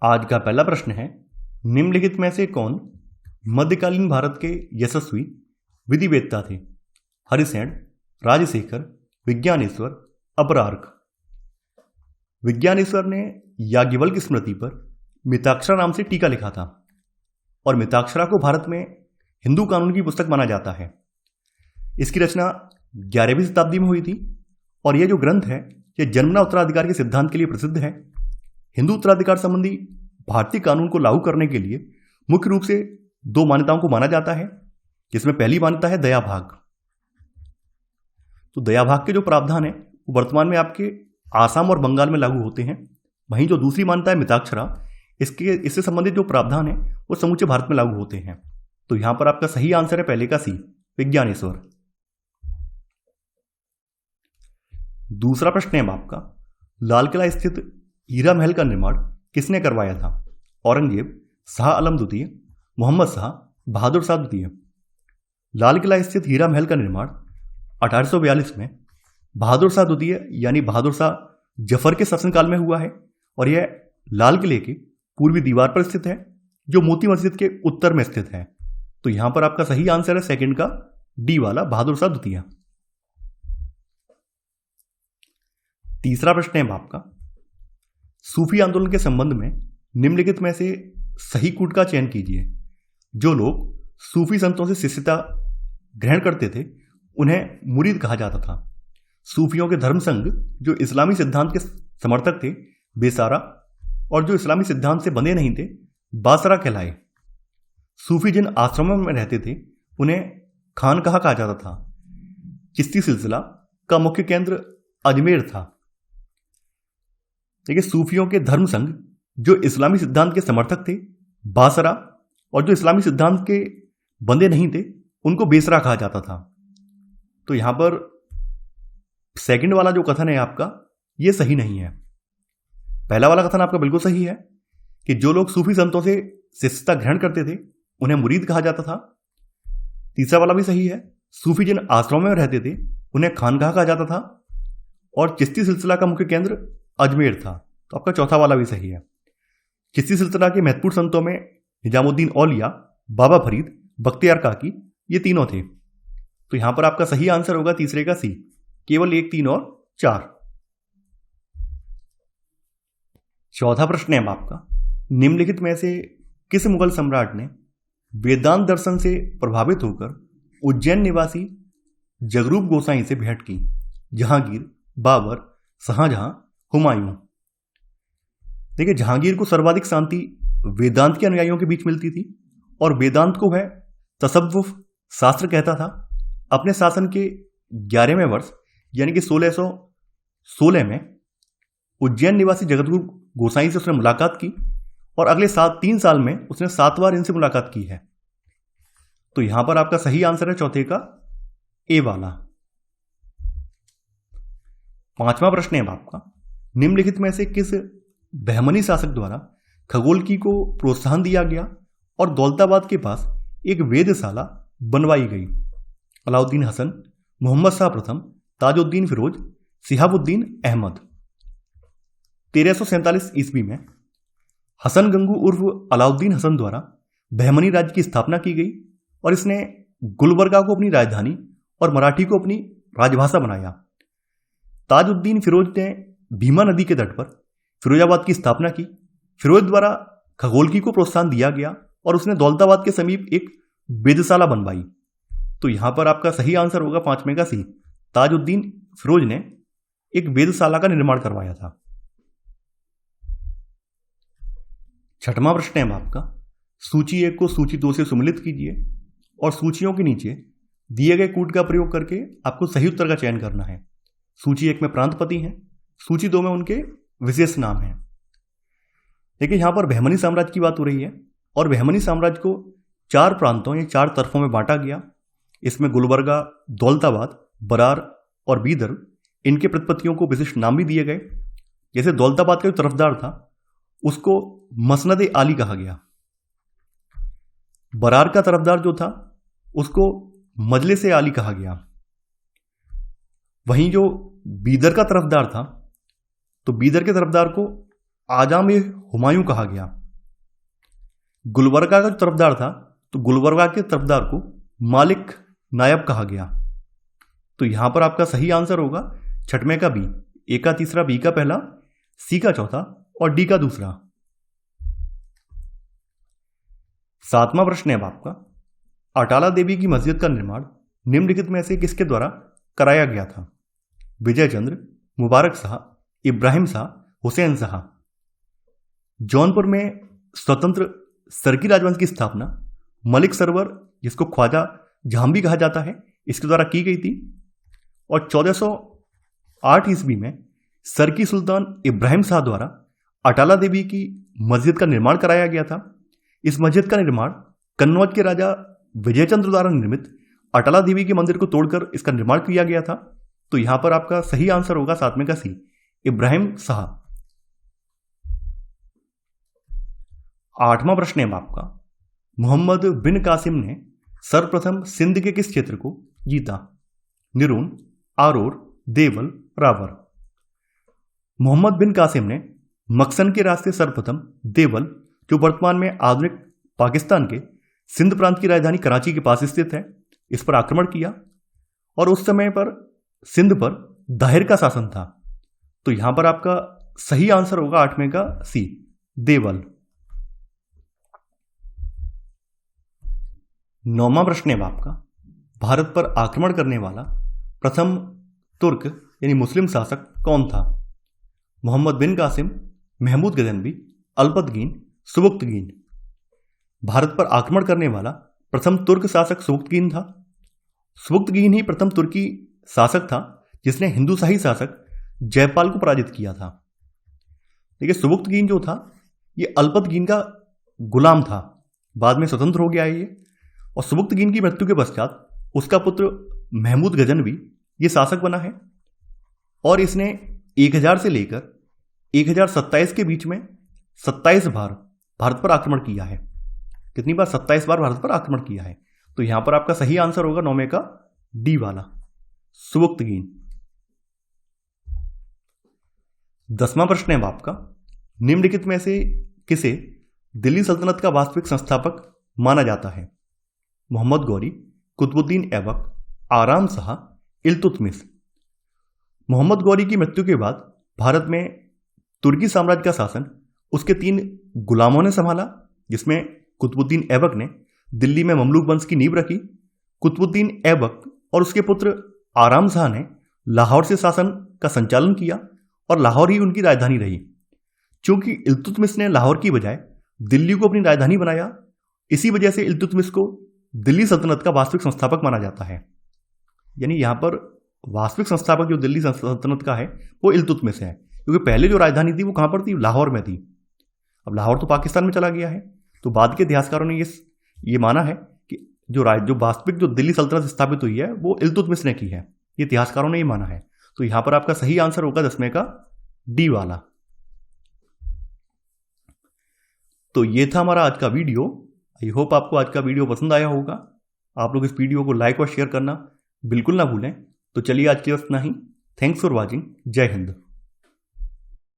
आज का पहला प्रश्न है, निम्नलिखित में से कौन मध्यकालीन भारत के यशस्वी विधिवेत्ता थे? हरिसेन, राजशेखर, विज्ञानेश्वर, अपरार्क। विज्ञानेश्वर ने याज्ञवल्क्य स्मृति पर मिताक्षरा नाम से टीका लिखा था और मिताक्षरा को भारत में हिंदू कानून की पुस्तक माना जाता है। इसकी रचना 11वीं शताब्दी में हुई थी और यह जो ग्रंथ है यह जन्मना उत्तराधिकार के सिद्धांत के लिए प्रसिद्ध है। हिंदू उत्तराधिकार संबंधी भारतीय कानून को लागू करने के लिए मुख्य रूप से दो मान्यताओं को माना जाता है, जिसमें पहली मान्यता है दयाभाग। तो दयाभाग के जो प्रावधान है वो वर्तमान में आपके आसाम और बंगाल में लागू होते हैं। वहीं जो दूसरी मान्यता है मिताक्षरा, इससे संबंधित जो प्रावधान है वो समूचे भारत में लागू होते हैं। तो यहां पर आपका सही आंसर है पहले का सी, विज्ञानेश्वर। दूसरा प्रश्न है आपका, लाल किला स्थित हीरा महल का निर्माण किसने करवाया था? औरंगजेब, शाह आलम द्वितीय, मोहम्मद शाह, बहादुर शाह द्वितीय। लाल किला स्थित हीरा महल का निर्माण 1842 में बहादुर शाह द्वितीय यानी बहादुर शाह जफर के शासनकाल में हुआ है और यह लाल किले की पूर्वी दीवार पर स्थित है, जो मोती मस्जिद के उत्तर में स्थित है। तो यहां पर आपका सही आंसर है सेकंड का डी वाला, बहादुर शाह द्वितीय। तीसरा प्रश्न है आपका, सूफी आंदोलन के संबंध में निम्नलिखित में से सही कूट का चयन कीजिए। जो लोग सूफी संतों से शिष्यता ग्रहण करते थे उन्हें मुरीद कहा जाता था। सूफियों के धर्म संघ जो इस्लामी सिद्धांत के समर्थक थे बेसारा, और जो इस्लामी सिद्धांत से बंधे नहीं थे बासरा कहलाए। सूफी जिन आश्रमों में रहते थे उन्हें खानकाह कहा जाता था। चिश्ती सिलसिला का मुख्य केंद्र अजमेर था। देखिए, सूफियों के धर्म संघ जो इस्लामी सिद्धांत के समर्थक थे बासरा, और जो इस्लामी सिद्धांत के बंदे नहीं थे उनको बेसरा कहा जाता था। तो यहां पर सेकंड वाला जो कथन है आपका यह सही नहीं है। पहला वाला कथन आपका बिल्कुल सही है कि जो लोग सूफी संतों से शिष्यता ग्रहण करते थे उन्हें मुरीद कहा जाता था। तीसरा वाला भी सही है, सूफी जिन आश्रमों में रहते थे उन्हें खानकाह कहा जाता था और चिश्ती सिलसिला का मुख्य केंद्र अजमेर था। तो आपका चौथा वाला भी सही है। चिश्ती सिलसिला के महत्वपूर्ण संतों में निजामुद्दीन औलिया, बाबा फरीद, बख्तियार काकी, ये तीनों थे। तो यहां पर आपका सही आंसर होगा तीसरे का सी, केवल 1, 3 और 4। चौथा प्रश्न है आपका, निम्नलिखित में से किस मुगल सम्राट ने वेदांत दर्शन से प्रभावित होकर उज्जैन निवासी जगरूप गोसाई से भेंट की? जहांगीर, बाबर, शाहजहां, हुमायूं। देखिए, जहांगीर को सर्वाधिक शांति वेदांत के अनुयायियों के बीच मिलती थी और वेदांत को वह तसव्वुफ शास्त्र कहता था। अपने शासन के 11वें वर्ष यानी कि 1616 में उज्जैन निवासी जगरूप गोसाई से उसने मुलाकात की और अगले 3 साल में उसने 7 बार इनसे मुलाकात की है। तो यहां पर आपका सही आंसर है चौथे का ए वाला। पांचवा प्रश्न है आपका, निम्नलिखित में से किस बहमनी शासक द्वारा खगोलकी को प्रोत्साहन दिया गया और दौलताबाद के पास एक वेधशाला बनवाई गई? अलाउद्दीन हसन, मोहम्मद शाह प्रथम, ताजुद्दीन फिरोज, शिहाबुद्दीन अहमद। 1347 ईस्वी में हसन गंगू उर्फ अलाउद्दीन हसन द्वारा बहमनी राज्य की स्थापना की गई और इसने गुलबर्गा को अपनी राजधानी और मराठी को अपनी राजभाषा बनाया। ताजुद्दीन फिरोज ने भीमा नदी के तट पर फिरोजाबाद की स्थापना की। फिरोज द्वारा खगोलकी को प्रोत्साहन दिया गया और उसने दौलताबाद के समीप एक वेधशाला बनवाई। तो यहां पर आपका सही आंसर होगा 5वें का सी, ताजुद्दीन फिरोज ने एक वेधशाला का निर्माण करवाया था। छठवां प्रश्न है आपका, सूची 1 को सूची 2 से सुमिलित कीजिए और सूचियों के नीचे दिए गए कूट का प्रयोग करके आपको सही उत्तर का चयन करना है। सूची 1 में प्रांतपति हैं, सूची 2 में उनके विशेष नाम हैं। देखिए, यहां पर बहमनी साम्राज्य की बात हो रही है और बहमनी साम्राज्य को 4 प्रांतों या 4 तरफों में बांटा गया। इसमें गुलबर्गा, दौलताबाद, बरार और बीदर, इनके प्रतिपत्तियों को विशिष्ट नाम भी दिए गए। जैसे दौलताबाद का जो तरफदार था उसको मसनद आली कहा गया। बरार का तरफदार जो था उसको मजलिस आली कहा गया। वहीं जो बीदर का तरफदार था तो बीदर के तरफदार को आजम ए हुमायूं कहा गया। गुलबर्गा का जो तरफदार था तो गुलबर्गा के तरफदार को मालिक नायब कहा गया। तो यहां पर आपका सही आंसर होगा छठवें का बी, ए का तीसरा, बी का पहला, सी का चौथा और डी का दूसरा। 7वां प्रश्न है अब आपका, अटाला देवी की मस्जिद का निर्माण निम्नलिखित में से किसके द्वारा कराया गया था? विजय चंद्र, मुबारक शाह, इब्राहिम शाह, हुसैन शाह। जौनपुर में स्वतंत्र सरकी राजवंश की स्थापना मलिक सरवर, जिसको ख्वाजा जहां भी कहा जाता है, इसके द्वारा की गई थी। और 1408 ईस्वी में सरकी सुल्तान इब्राहिम शाह द्वारा अटाला देवी की मस्जिद का निर्माण कराया गया था। इस मस्जिद का निर्माण कन्नौज के राजा विजयचंद्र द्वारा निर्मित अटाला देवी के मंदिर को तोड़कर इसका निर्माण किया गया था। तो यहां पर आपका सही आंसर होगा 7वें का सी, इब्राहिम शाह। 8वां प्रश्न है आपका, मोहम्मद बिन कासिम ने सर्वप्रथम सिंध के किस क्षेत्र को जीता? निरून, आरोर, देवल, रावर। मोहम्मद बिन कासिम ने मकसन के रास्ते सर्वप्रथम देवल, जो वर्तमान में आधुनिक पाकिस्तान के सिंध प्रांत की राजधानी कराची के पास स्थित है, इस पर आक्रमण किया। और उस समय पर सिंध पर दाहिर का शासन था। तो यहां पर आपका सही आंसर होगा 8वें का सी, देवल। 9वां प्रश्न है आपका, भारत पर आक्रमण करने वाला प्रथम तुर्क यानी मुस्लिम शासक कौन था? मोहम्मद बिन कासिम, महमूद गजनवी, अल्पतगीन, सुबुक्तगीन। भारत पर आक्रमण करने वाला प्रथम तुर्क शासक सुबुक्तगीन था। सुबुक्तगीन ही प्रथम तुर्की शासक था जिसने हिंदू शाही शासक जयपाल को पराजित किया था। देखिए, सुबुक्तगीन जो था ये अल्पतगीन का गुलाम था, बाद में स्वतंत्र हो गया है ये। और सुबुक्तगीन की मृत्यु के पश्चात उसका पुत्र महमूद गजनवी ये शासक बना है। और इसने 1000 से लेकर 1027 के बीच में 27 बार भारत पर आक्रमण किया है। कितनी बार? 27 बार भारत पर आक्रमण किया है। तो यहां पर आपका सही आंसर होगा 9वें का डी वाला, सुबुक्तगीन। 10वां प्रश्न है आपका, निम्नलिखित में से किसे दिल्ली सल्तनत का वास्तविक संस्थापक माना जाता है? मोहम्मद गौरी, कुतुबुद्दीन ऐबक, आराम शाह, इल्तुतमिश। मोहम्मद गौरी की मृत्यु के बाद भारत में तुर्की साम्राज्य का शासन उसके 3 गुलामों ने संभाला, जिसमें कुतुबुद्दीन ऐबक ने दिल्ली में ममलूक वंश की नींव रखी। कुतुबुद्दीन ऐबक और उसके पुत्र आराम शाह ने लाहौर से शासन का संचालन किया और लाहौर ही उनकी राजधानी रही। चूंकि इल्तुतमिश ने लाहौर की बजाय दिल्ली को अपनी राजधानी बनाया, इसी वजह से इल्तुतमिश को दिल्ली सल्तनत का वास्तविक संस्थापक माना जाता है। यानी यहां पर वास्तविक संस्थापक जो दिल्ली सल्तनत का है वो इल्तुतमिश है, क्योंकि पहले जो राजधानी थी वो कहां पर थी? लाहौर में थी। अब लाहौर तो पाकिस्तान में चला गया है। तो बाद के इतिहासकारों ने ये माना है कि जो वास्तविक जो दिल्ली सल्तनत स्थापित हुई है वो इल्तुतमिश ने की है। ये इतिहासकारों ने ये माना है। तो यहां पर आपका सही आंसर होगा 10वें का डी वाला। तो ये था हमारा आज का वीडियो। आई होप आपको आज का वीडियो पसंद आया होगा। आप लोग इस वीडियो को लाइक और शेयर करना बिल्कुल ना भूलें। तो चलिए आज के लिए इतना ही। Thanks for watching. जय हिंद।